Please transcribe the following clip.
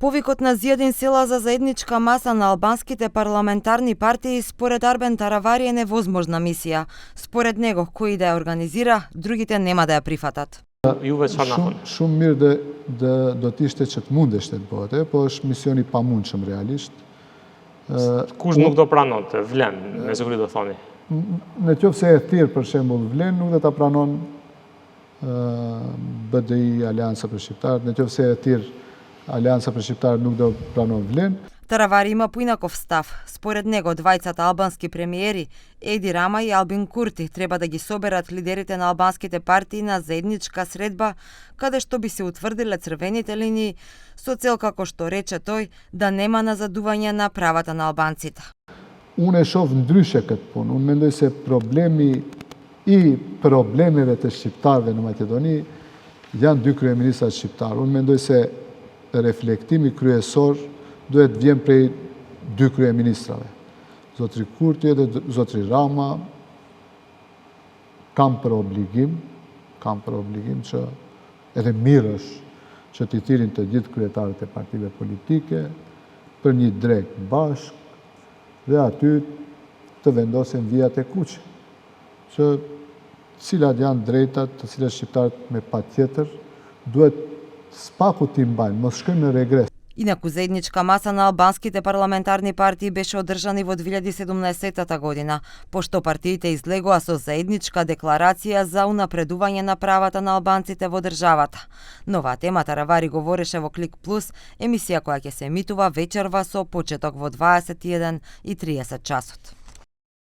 Повикот на Зијадин Села за заедничка маса на албанските парламентарни партии според Арбен Таравари е невозможна мисија. Според него, кој да ја организира, другите нема да ја прифатат. Shumë mirë do të ishte që të mundeshte të bëhet, po është mision I pamundshëm realisht. Kush nuk do pranonte, vlen, me siguri do thoni. Në qoftë se e thirr për shembull vlen, nuk do ta pranon BDI Aleanca për Shqiptarët, në qoftë se e thirr Aleanca për Shqiptarët nuk do pranon vlen. Таравари има поинаков став. Според него, двајцата албански премиери, Еди Рама и Албин Курти, треба да ги соберат лидерите на албанските партии на заедничка средба, каде што би се утврдиле црвените линии, со цел, како што рече тој, да нема назадување на правата на албанците. Unë e shoh ndryshe këtë punë. Unë mendoj se problemi I problemeve të shqiptarëve në Maqedoni janë dy kryeministrat shqiptarë. Unë mendoj se reflektimi kryesor duhet vjen prej dy kryeministrave. Zotri Kurti dhe Zotri Rama kam për obligim që edhe mirë është që t'i thirrin të gjithë kryetarët e partive politike për një drek bashk dhe aty të vendosin vijat e kuqe. Që cilat janë drejtat, të cilat shqiptarët me patjetër duhet spaku t'i mbajnë, mos shkojmë në regres. Инаку заедничка маса на албанските парламентарни партии беше одржана во 2017 година, пошто партиите излегоа со заедничка декларација за унапредување на правата на албанците во државата. Нова тема Таравари говореше во Клик Плюс, емисија која ќе се емитува вечерва со почеток во 21:30 часот.